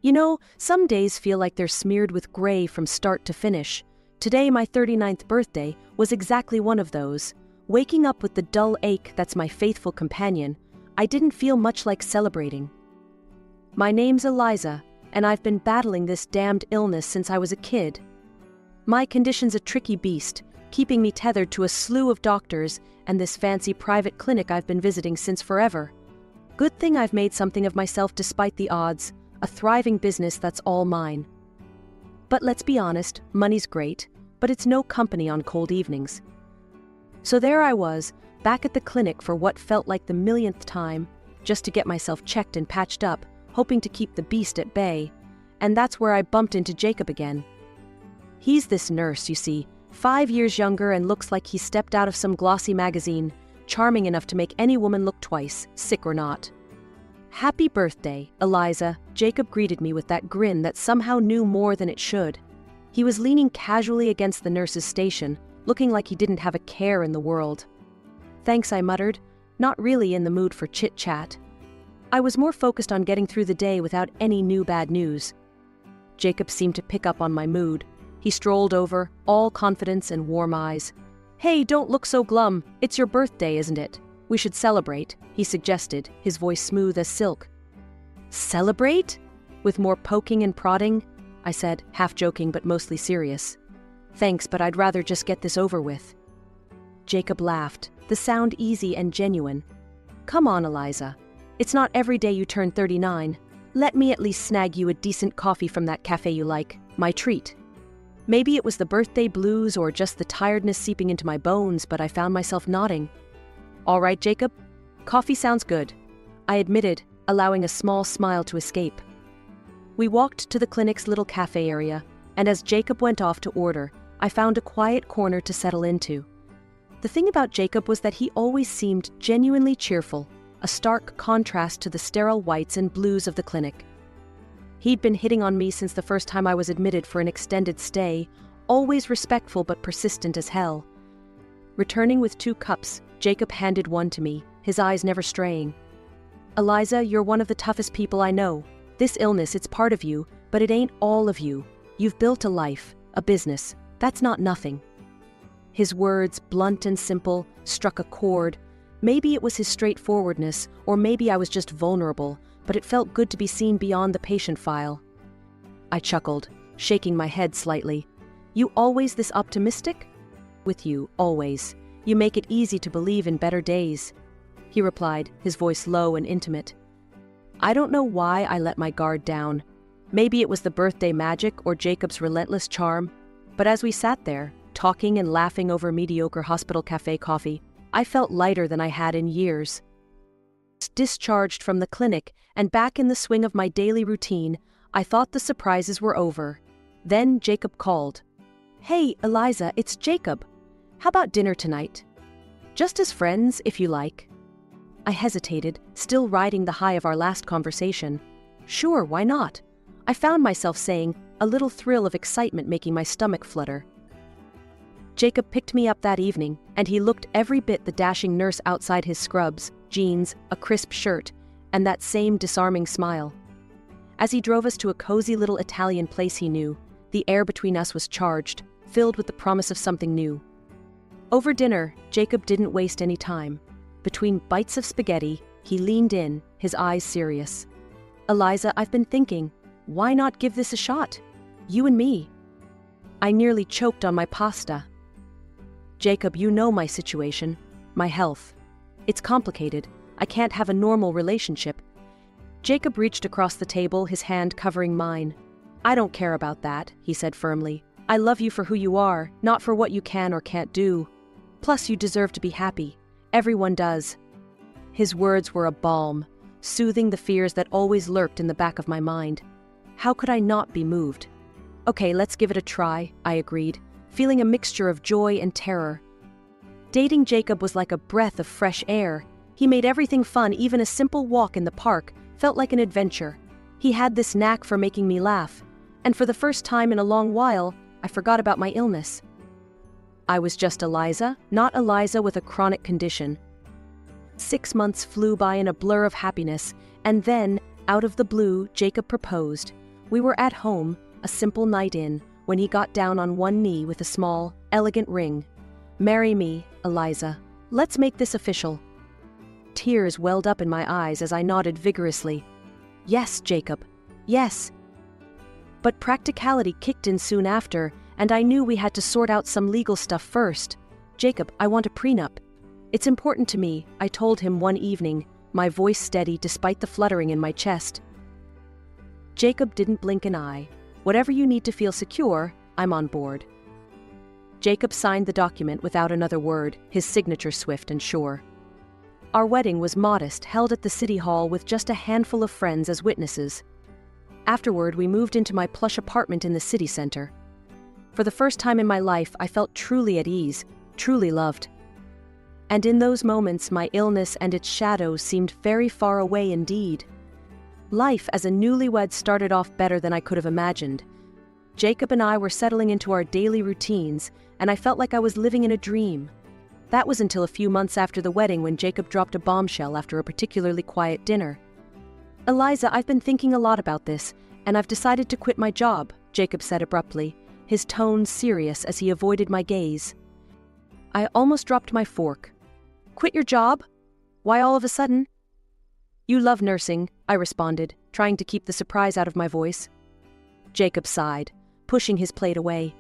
You know, some days feel like they're smeared with gray from start to finish. Today, my 39th birthday, was exactly one of those. Waking up with the dull ache that's my faithful companion, I didn't feel much like celebrating. My name's Eliza, and I've been battling this damned illness since I was a kid. My condition's a tricky beast, keeping me tethered to a slew of doctors and this fancy private clinic I've been visiting since forever. Good thing I've made something of myself despite the odds, a thriving business that's all mine. But let's be honest, money's great, but it's no company on cold evenings. So there I was, back at the clinic for what felt like the millionth time, just to get myself checked and patched up, hoping to keep the beast at bay. And that's where I bumped into Jacob again. He's this nurse, you see, 5 years younger and looks like he stepped out of some glossy magazine, charming enough to make any woman look twice, sick or not. "Happy birthday, Eliza," Jacob greeted me with that grin that somehow knew more than it should. He was leaning casually against the nurse's station, looking like he didn't have a care in the world. "Thanks," I muttered, not really in the mood for chit-chat. I was more focused on getting through the day without any new bad news. Jacob seemed to pick up on my mood. He strolled over, all confidence and warm eyes. "Hey, don't look so glum. It's your birthday, isn't it? We should celebrate," he suggested, his voice smooth as silk. "Celebrate?" With more poking and prodding, I said, half joking but mostly serious. "Thanks, but I'd rather just get this over with." Jacob laughed, the sound easy and genuine. "Come on, Eliza. It's not every day you turn 39. Let me at least snag you a decent coffee from that cafe you like, my treat." Maybe it was the birthday blues or just the tiredness seeping into my bones, but I found myself nodding. "All right, Jacob. Coffee sounds good," I admitted, allowing a small smile to escape. We walked to the clinic's little cafe area, and as Jacob went off to order, I found a quiet corner to settle into. The thing about Jacob was that he always seemed genuinely cheerful, a stark contrast to the sterile whites and blues of the clinic. He'd been hitting on me since the first time I was admitted for an extended stay, always respectful but persistent as hell. Returning with 2 cups, Jacob handed one to me, his eyes never straying. "Eliza, you're one of the toughest people I know. This illness, it's part of you, but it ain't all of you. You've built a life, a business. That's not nothing." His words, blunt and simple, struck a chord. Maybe it was his straightforwardness, or maybe I was just vulnerable, but it felt good to be seen beyond the patient file. I chuckled, shaking my head slightly. "You always this optimistic?" "With you, always. You make it easy to believe in better days," he replied, his voice low and intimate. I don't know why I let my guard down. Maybe it was the birthday magic or Jacob's relentless charm, but as we sat there, talking and laughing over mediocre hospital cafe coffee, I felt lighter than I had in years. Discharged from the clinic and back in the swing of my daily routine, I thought the surprises were over. Then Jacob called. "Hey, Eliza, it's Jacob. How about dinner tonight? Just as friends, if you like." I hesitated, still riding the high of our last conversation. Sure, why not? I found myself saying, a little thrill of excitement making my stomach flutter. Jacob picked me up that evening, and he looked every bit the dashing nurse outside his scrubs, jeans, a crisp shirt, and that same disarming smile. As he drove us to a cozy little Italian place he knew, the air between us was charged, filled with the promise of something new. Over dinner, Jacob didn't waste any time. Between bites of spaghetti, he leaned in, his eyes serious. "Eliza, I've been thinking, why not give this a shot? You and me." I nearly choked on my pasta. "Jacob, you know my situation, my health. It's complicated. I can't have a normal relationship." Jacob reached across the table, his hand covering mine. "I don't care about that," he said firmly. "I love you for who you are, not for what you can or can't do. Plus, you deserve to be happy. Everyone does." His words were a balm, soothing the fears that always lurked in the back of my mind. How could I not be moved? "Okay, let's give it a try," I agreed, feeling a mixture of joy and terror. Dating Jacob was like a breath of fresh air. He made everything fun, even a simple walk in the park felt like an adventure. He had this knack for making me laugh, and for the first time in a long while, I forgot about my illness. I was just Eliza, not Eliza with a chronic condition. 6 months flew by in a blur of happiness, and then, out of the blue, Jacob proposed. We were at home, a simple night in, when he got down on one knee with a small, elegant ring. "Marry me, Eliza. Let's make this official." Tears welled up in my eyes as I nodded vigorously. "Yes, Jacob. Yes." But practicality kicked in soon after, and I knew we had to sort out some legal stuff first. "Jacob, I want a prenup. It's important to me," I told him one evening, my voice steady despite the fluttering in my chest. Jacob didn't blink an eye. "Whatever you need to feel secure, I'm on board." Jacob signed the document without another word, his signature swift and sure. Our wedding was modest, held at the city hall with just a handful of friends as witnesses. Afterward, we moved into my plush apartment in the city center. For the first time in my life, I felt truly at ease, truly loved. And in those moments, my illness and its shadows seemed very far away indeed. Life as a newlywed started off better than I could have imagined. Jacob and I were settling into our daily routines, and I felt like I was living in a dream. That was until a few months after the wedding when Jacob dropped a bombshell after a particularly quiet dinner. "Eliza, I've been thinking a lot about this, and I've decided to quit my job," Jacob said abruptly, his tone serious as he avoided my gaze. I almost dropped my fork. "Quit your job? Why all of a sudden?" "You love nursing," I responded, trying to keep the surprise out of my voice. Jacob sighed, pushing his plate away.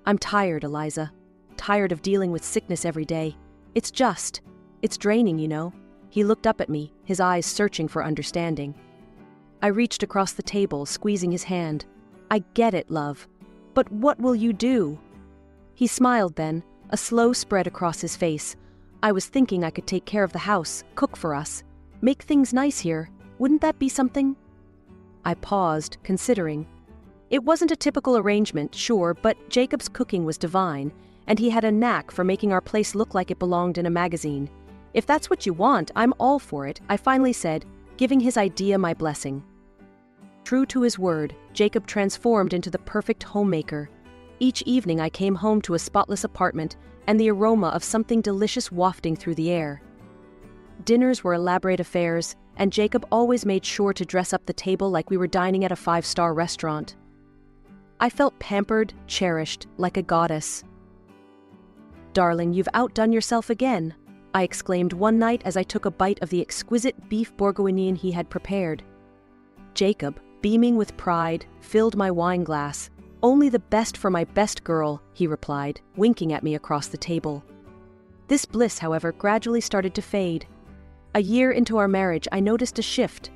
"I'm tired, Eliza. Tired of dealing with sickness every day. It's draining, you know." He looked up at me, his eyes searching for understanding. I reached across the table, squeezing his hand. "I get it, love. But what will you do?" He smiled then, a slow spread across his face. "I was thinking I could take care of the house, cook for us. Make things nice here. Wouldn't that be something?" I paused, considering. It wasn't a typical arrangement, sure, but Jacob's cooking was divine, and he had a knack for making our place look like it belonged in a magazine. "If that's what you want, I'm all for it," I finally said, giving his idea my blessing. True to his word, Jacob transformed into the perfect homemaker. Each evening I came home to a spotless apartment and the aroma of something delicious wafting through the air. Dinners were elaborate affairs, and Jacob always made sure to dress up the table like we were dining at a five-star restaurant. I felt pampered, cherished, like a goddess. "Darling, you've outdone yourself again," I exclaimed one night as I took a bite of the exquisite beef bourguignon he had prepared. Jacob, beaming with pride, filled my wine glass. "Only the best for my best girl," he replied, winking at me across the table. This bliss, however, gradually started to fade. A year into our marriage, I noticed a shift.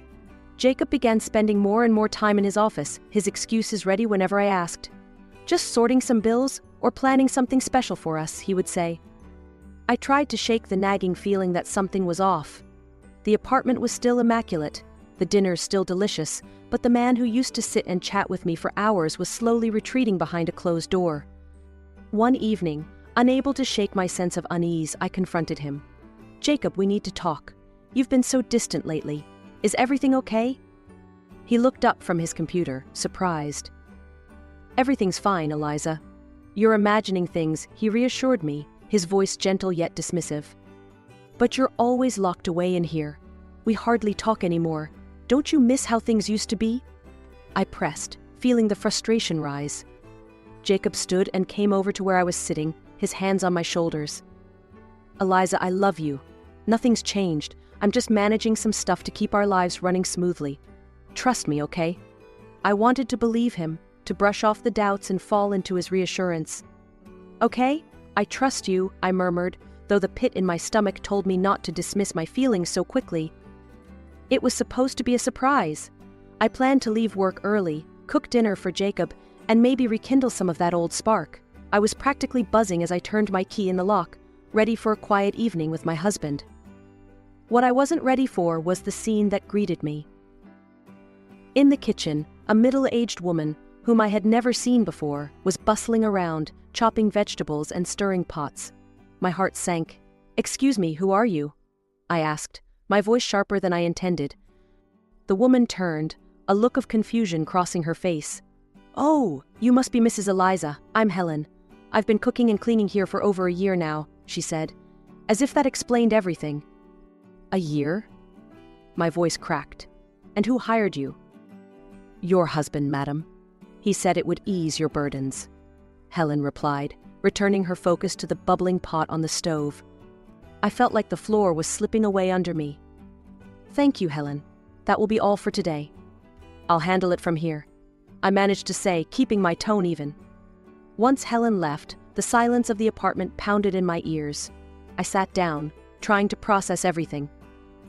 Jacob began spending more and more time in his office, his excuses ready whenever I asked. "Just sorting some bills or planning something special for us," he would say. I tried to shake the nagging feeling that something was off. The apartment was still immaculate, the dinners still delicious, but the man who used to sit and chat with me for hours was slowly retreating behind a closed door. One evening, unable to shake my sense of unease, I confronted him. "Jacob, we need to talk. You've been so distant lately. Is everything okay?" He looked up from his computer, surprised. "Everything's fine, Eliza. You're imagining things," he reassured me, his voice gentle yet dismissive. "But you're always locked away in here. We hardly talk anymore. Don't you miss how things used to be?" I pressed, feeling the frustration rise. Jacob stood and came over to where I was sitting, his hands on my shoulders. "Eliza, I love you. Nothing's changed. I'm just managing some stuff to keep our lives running smoothly. Trust me, okay?" I wanted to believe him, to brush off the doubts and fall into his reassurance. "Okay, I trust you," I murmured, though the pit in my stomach told me not to dismiss my feelings so quickly. It was supposed to be a surprise. I planned to leave work early, cook dinner for Jacob, and maybe rekindle some of that old spark. I was practically buzzing as I turned my key in the lock, ready for a quiet evening with my husband. What I wasn't ready for was the scene that greeted me. In the kitchen, a middle-aged woman, whom I had never seen before, was bustling around, chopping vegetables and stirring pots. My heart sank. "Excuse me, who are you?" I asked, my voice sharper than I intended. The woman turned, a look of confusion crossing her face. "Oh, you must be Mrs. Eliza. I'm Helen. I've been cooking and cleaning here for over a year now," she said, as if that explained everything. "A year?" My voice cracked. "And who hired you?" Your husband, madam. He said it would ease your burdens. Helen replied, returning her focus to the bubbling pot on the stove. I felt like the floor was slipping away under me. Thank you, Helen. That will be all for today. I'll handle it from here, I managed to say, keeping my tone even. Once Helen left, the silence of the apartment pounded in my ears. I sat down, trying to process everything.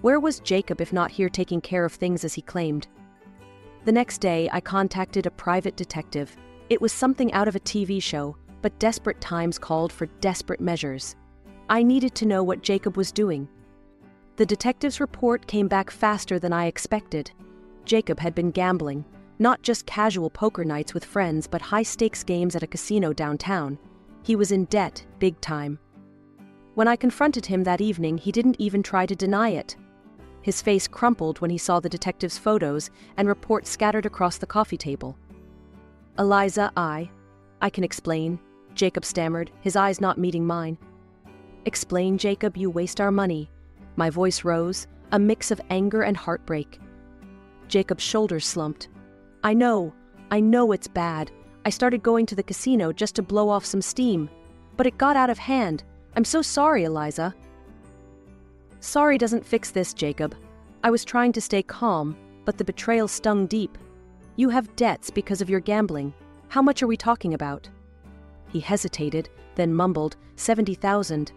Where was Jacob if not here taking care of things as he claimed? The next day, I contacted a private detective. It was something out of a TV show, but desperate times called for desperate measures. I needed to know what Jacob was doing. The detective's report came back faster than I expected. Jacob had been gambling, not just casual poker nights with friends, but high-stakes games at a casino downtown. He was in debt, big time. When I confronted him that evening, he didn't even try to deny it. His face crumpled when he saw the detective's photos and reports scattered across the coffee table. Eliza, I can explain, Jacob stammered, his eyes not meeting mine. Explain, Jacob, you waste our money. My voice rose, a mix of anger and heartbreak. Jacob's shoulders slumped. I know it's bad. I started going to the casino just to blow off some steam. But it got out of hand. I'm so sorry, Eliza. Sorry doesn't fix this, Jacob. I was trying to stay calm, but the betrayal stung deep. You have debts because of your gambling. How much are we talking about? He hesitated, then mumbled, 70,000.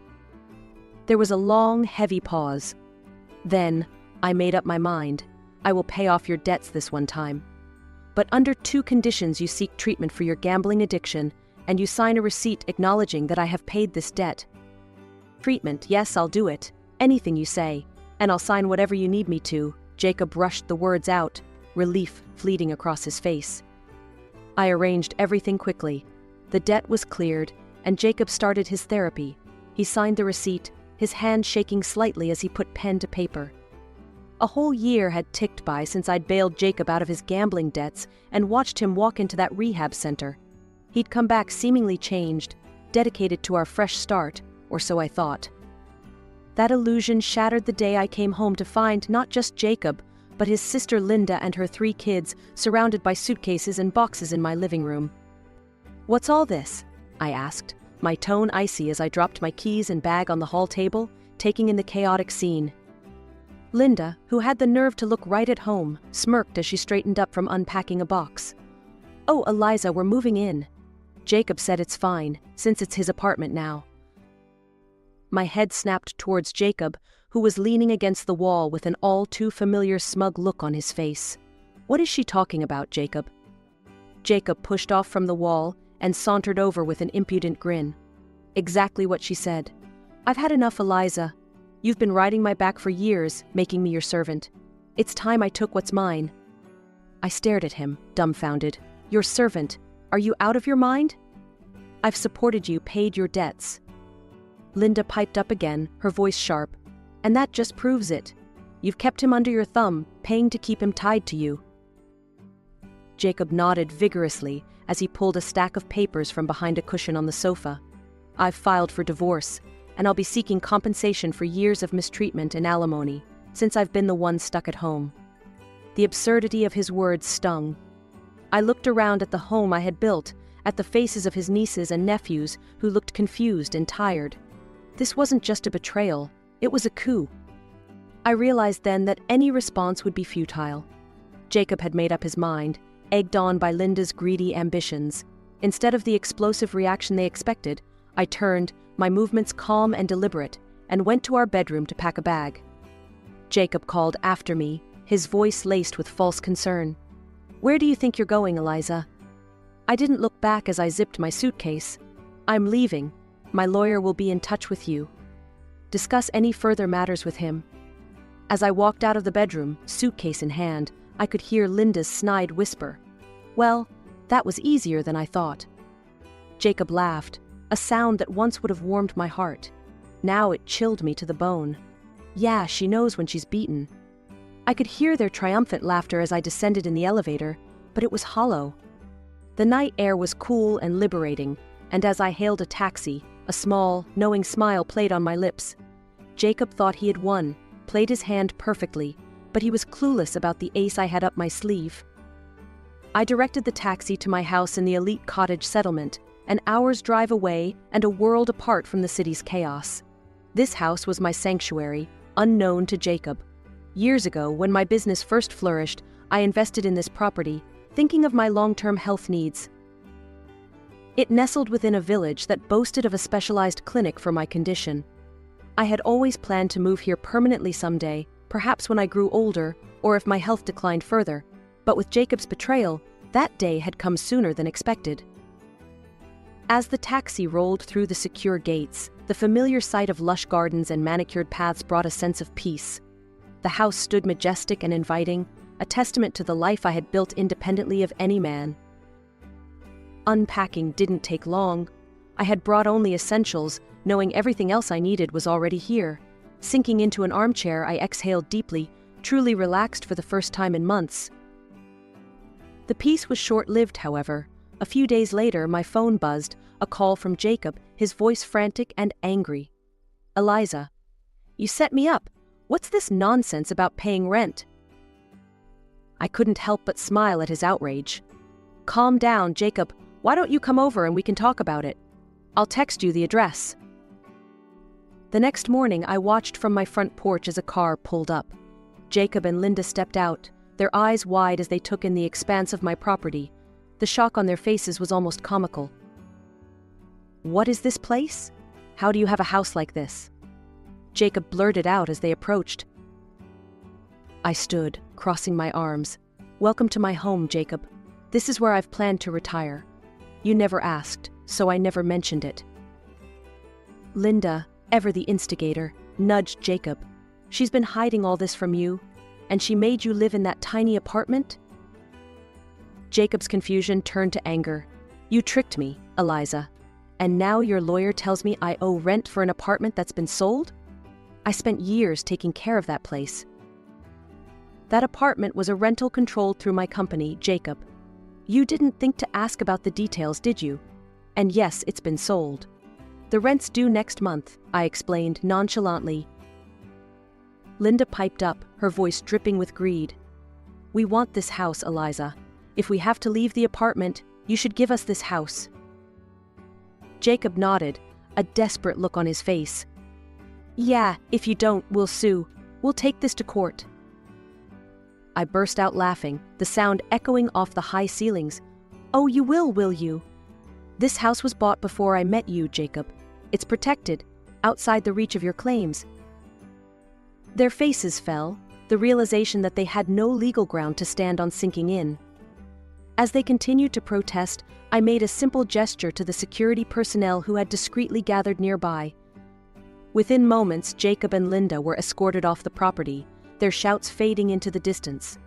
There was a long, heavy pause. Then, I made up my mind. I will pay off your debts this one time. But under 2 conditions: you seek treatment for your gambling addiction, and you sign a receipt acknowledging that I have paid this debt. Treatment, yes, I'll do it. Anything you say. And I'll sign whatever you need me to. Jacob rushed the words out, relief fleeting across his face. I arranged everything quickly. The debt was cleared, and Jacob started his therapy. He signed the receipt, his hand shaking slightly as he put pen to paper. A whole year had ticked by since I'd bailed Jacob out of his gambling debts and watched him walk into that rehab center. He'd come back seemingly changed, dedicated to our fresh start, or so I thought. That illusion shattered the day I came home to find not just Jacob, but his sister Linda and her 3 kids surrounded by suitcases and boxes in my living room. What's all this? I asked, my tone icy as I dropped my keys and bag on the hall table, taking in the chaotic scene. Linda, who had the nerve to look right at home, smirked as she straightened up from unpacking a box. Oh, Eliza, we're moving in. Jacob said it's fine, since it's his apartment now. My head snapped towards Jacob, who was leaning against the wall with an all-too-familiar smug look on his face. What is she talking about, Jacob? Jacob pushed off from the wall and sauntered over with an impudent grin. Exactly what she said. I've had enough, Eliza. You've been riding my back for years, making me your servant. It's time I took what's mine. I stared at him, dumbfounded. Your servant? Are you out of your mind? I've supported you, paid your debts. Linda piped up again, her voice sharp. And that just proves it. You've kept him under your thumb, paying to keep him tied to you. Jacob nodded vigorously as he pulled a stack of papers from behind a cushion on the sofa. I've filed for divorce, and I'll be seeking compensation for years of mistreatment and alimony, since I've been the one stuck at home. The absurdity of his words stung. I looked around at the home I had built, at the faces of his nieces and nephews who looked confused and tired. This wasn't just a betrayal, it was a coup. I realized then that any response would be futile. Jacob had made up his mind, egged on by Linda's greedy ambitions. Instead of the explosive reaction they expected, I turned, my movements calm and deliberate, and went to our bedroom to pack a bag. Jacob called after me, his voice laced with false concern. Where do you think you're going, Eliza? I didn't look back as I zipped my suitcase. I'm leaving. My lawyer will be in touch with you. Discuss any further matters with him. As I walked out of the bedroom, suitcase in hand, I could hear Linda's snide whisper. Well, that was easier than I thought. Jacob laughed, a sound that once would have warmed my heart. Now it chilled me to the bone. Yeah, she knows when she's beaten. I could hear their triumphant laughter as I descended in the elevator, but it was hollow. The night air was cool and liberating, and as I hailed a taxi, a small, knowing smile played on my lips. Jacob thought he had won, played his hand perfectly, but he was clueless about the ace I had up my sleeve. I directed the taxi to my house in the elite cottage settlement, an hour's drive away and a world apart from the city's chaos. This house was my sanctuary, unknown to Jacob. Years ago, when my business first flourished, I invested in this property, thinking of my long-term health needs. It nestled within a village that boasted of a specialized clinic for my condition. I had always planned to move here permanently someday, perhaps when I grew older, or if my health declined further. But with Jacob's betrayal, that day had come sooner than expected. As the taxi rolled through the secure gates, the familiar sight of lush gardens and manicured paths brought a sense of peace. The house stood majestic and inviting, a testament to the life I had built independently of any man. Unpacking didn't take long. I had brought only essentials, knowing everything else I needed was already here. Sinking into an armchair, I exhaled deeply, truly relaxed for the first time in months. The peace was short-lived, however. A few days later, my phone buzzed, a call from Jacob, his voice frantic and angry. "Eliza, you set me up. What's this nonsense about paying rent?" I couldn't help but smile at his outrage. "Calm down, Jacob. Why don't you come over and we can talk about it? I'll text you the address." The next morning, I watched from my front porch as a car pulled up. Jacob and Linda stepped out, their eyes wide as they took in the expanse of my property. The shock on their faces was almost comical. "What is this place? How do you have a house like this?" Jacob blurted out as they approached. I stood, crossing my arms. "Welcome to my home, Jacob. This is where I've planned to retire. You never asked, so I never mentioned it." Linda, ever the instigator, nudged Jacob. "She's been hiding all this from you, and she made you live in that tiny apartment?" Jacob's confusion turned to anger. "You tricked me, Eliza. And now your lawyer tells me I owe rent for an apartment that's been sold? I spent years taking care of that place." "That apartment was a rental controlled through my company, Jacob. You didn't think to ask about the details, did you? And yes, it's been sold. The rent's due next month," I explained nonchalantly. Linda piped up, her voice dripping with greed. "We want this house, Eliza. If we have to leave the apartment, you should give us this house." Jacob nodded, a desperate look on his face. "Yeah, if you don't, we'll sue. We'll take this to court." I burst out laughing, the sound echoing off the high ceilings. "Oh, you will you? This house was bought before I met you, Jacob. It's protected, outside the reach of your claims." Their faces fell, the realization that they had no legal ground to stand on sinking in. As they continued to protest, I made a simple gesture to the security personnel who had discreetly gathered nearby. Within moments, Jacob and Linda were escorted off the property, their shouts fading into the distance.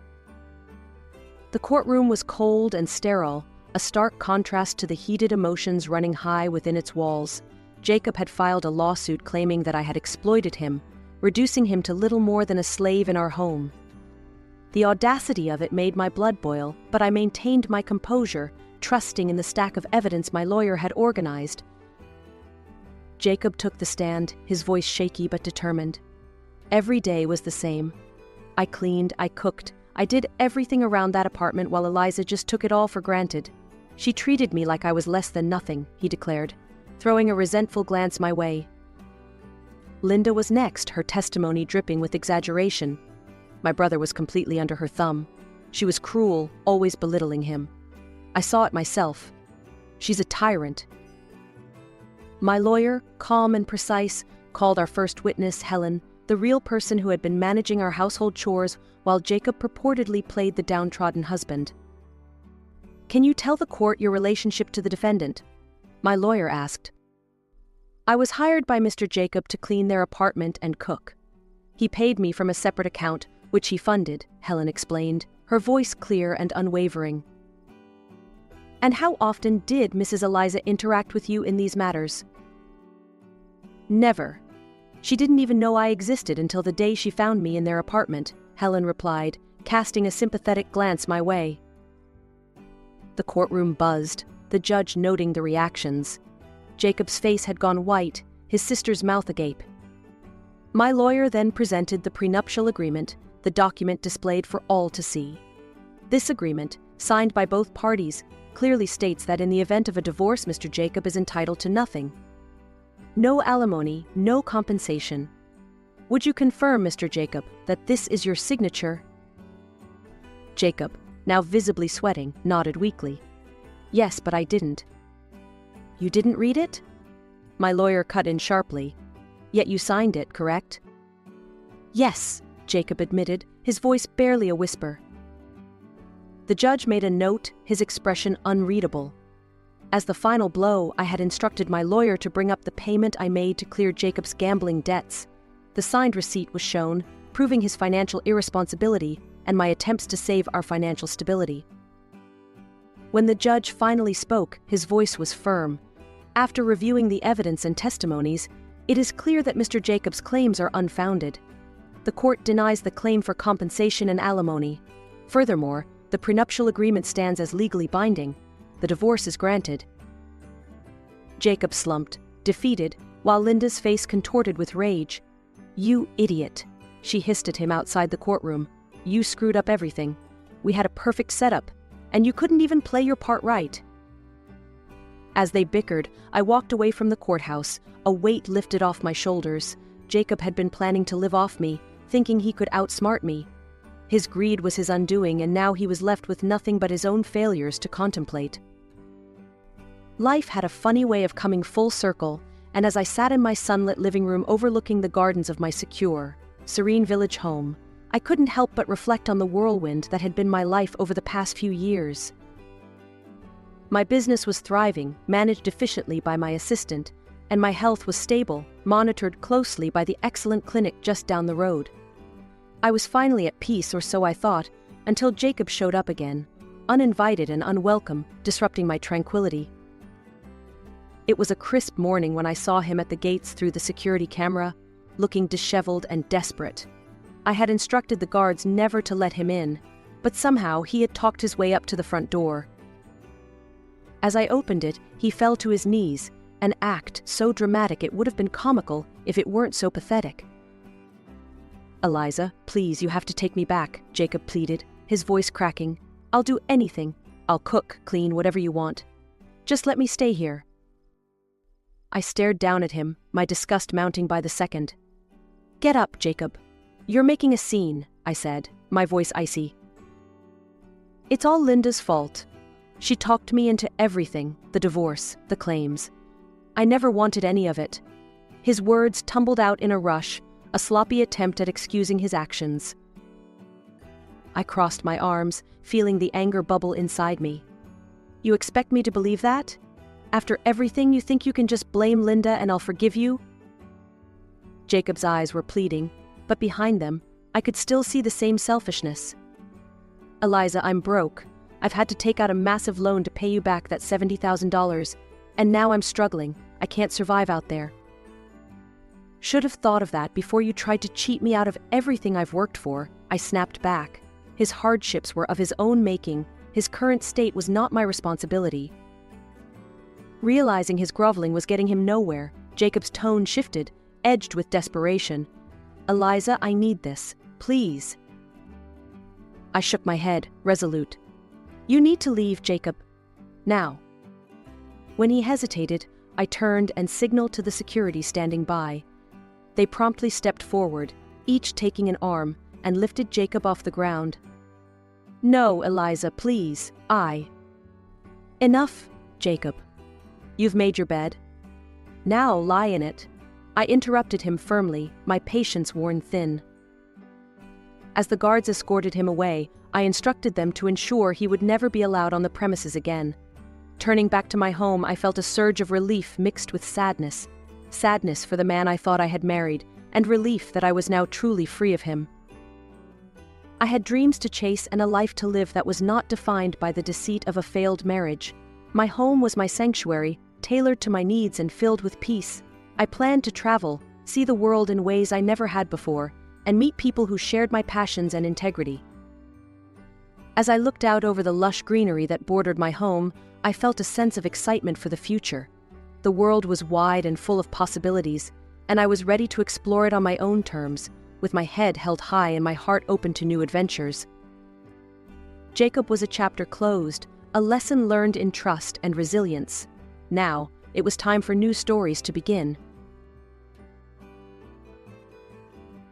The courtroom was cold and sterile, a stark contrast to the heated emotions running high within its walls. Jacob had filed a lawsuit claiming that I had exploited him, reducing him to little more than a slave in our home. The audacity of it made my blood boil, but I maintained my composure, trusting in the stack of evidence my lawyer had organized. Jacob took the stand, his voice shaky but determined. Every day was the same. I cleaned, I cooked, I did everything around that apartment while Eliza just took it all for granted. "She treated me like I was less than nothing," he declared, throwing a resentful glance my way. Linda was next, her testimony dripping with exaggeration. My brother was completely under her thumb. She was cruel, always belittling him. I saw it myself. "She's a tyrant." My lawyer, calm and precise, called our first witness, Helen, the real person who had been managing our household chores while Jacob purportedly played the downtrodden husband. "Can you tell the court your relationship to the defendant?" my lawyer asked. "I was hired by Mr. Jacob to clean their apartment and cook. He paid me from a separate account, which he funded," Helen explained, her voice clear and unwavering. "And how often did Mrs. Eliza interact with you in these matters?" "Never. She didn't even know I existed until the day she found me in their apartment," Helen replied, casting a sympathetic glance my way. The courtroom buzzed, the judge noting the reactions. Jacob's face had gone white, his sister's mouth agape. My lawyer then presented the prenuptial agreement, the document displayed for all to see. This agreement, signed by both parties, clearly states that in the event of a divorce, Mr. Jacob is entitled to nothing. No alimony, no compensation. Would you confirm, Mr. Jacob, that this is your signature? Jacob, now visibly sweating, nodded weakly. Yes, but I didn't. You didn't read it? My lawyer cut in sharply. Yet you signed it, correct? Yes, Jacob admitted, his voice barely a whisper. The judge made a note, his expression unreadable. As the final blow, I had instructed my lawyer to bring up the payment I made to clear Jacob's gambling debts. The signed receipt was shown, proving his financial irresponsibility and my attempts to save our financial stability. When the judge finally spoke, his voice was firm. After reviewing the evidence and testimonies, it is clear that Mr. Jacob's claims are unfounded. The court denies the claim for compensation and alimony. Furthermore, the prenuptial agreement stands as legally binding. The divorce is granted. Jacob slumped, defeated, while Linda's face contorted with rage. You idiot, she hissed at him outside the courtroom. You screwed up everything. We had a perfect setup, and you couldn't even play your part right. As they bickered, I walked away from the courthouse, a weight lifted off my shoulders. Jacob had been planning to live off me, thinking he could outsmart me. His greed was his undoing, and now he was left with nothing but his own failures to contemplate. Life had a funny way of coming full circle, and as I sat in my sunlit living room overlooking the gardens of my secure, serene village home, I couldn't help but reflect on the whirlwind that had been my life over the past few years. My business was thriving, managed efficiently by my assistant, and my health was stable, monitored closely by the excellent clinic just down the road. I was finally at peace, or so I thought, until Jacob showed up again, uninvited and unwelcome, disrupting my tranquility. It was a crisp morning when I saw him at the gates through the security camera, looking disheveled and desperate. I had instructed the guards never to let him in, but somehow he had talked his way up to the front door. As I opened it, he fell to his knees, an act so dramatic it would have been comical if it weren't so pathetic. Eliza, please, you have to take me back, Jacob pleaded, his voice cracking. I'll do anything. I'll cook, clean, whatever you want. Just let me stay here. I stared down at him, my disgust mounting by the second. Get up, Jacob. You're making a scene, I said, my voice icy. It's all Linda's fault. She talked me into everything, the divorce, the claims. I never wanted any of it. His words tumbled out in a rush, a sloppy attempt at excusing his actions. I crossed my arms, feeling the anger bubble inside me. You expect me to believe that? After everything, you think you can just blame Linda and I'll forgive you? Jacob's eyes were pleading, but behind them, I could still see the same selfishness. Eliza, I'm broke. I've had to take out a massive loan to pay you back that $70,000, and now I'm struggling. I can't survive out there. Should have thought of that before you tried to cheat me out of everything I've worked for, I snapped back. His hardships were of his own making. His current state was not my responsibility. Realizing his groveling was getting him nowhere, Jacob's tone shifted, edged with desperation. Eliza, I need this. Please. I shook my head, resolute. You need to leave, Jacob. Now. When he hesitated, I turned and signaled to the security standing by. They promptly stepped forward, each taking an arm, and lifted Jacob off the ground. No, Eliza, please, Enough, Jacob. You've made your bed. Now lie in it. I interrupted him firmly, my patience worn thin. As the guards escorted him away, I instructed them to ensure he would never be allowed on the premises again. Turning back to my home, I felt a surge of relief mixed with sadness. Sadness for the man I thought I had married, and relief that I was now truly free of him. I had dreams to chase and a life to live that was not defined by the deceit of a failed marriage. My home was my sanctuary, tailored to my needs and filled with peace. I planned to travel, see the world in ways I never had before, and meet people who shared my passions and integrity. As I looked out over the lush greenery that bordered my home, I felt a sense of excitement for the future. The world was wide and full of possibilities, and I was ready to explore it on my own terms, with my head held high and my heart open to new adventures. Jacob was a chapter closed, a lesson learned in trust and resilience. Now, it was time for new stories to begin.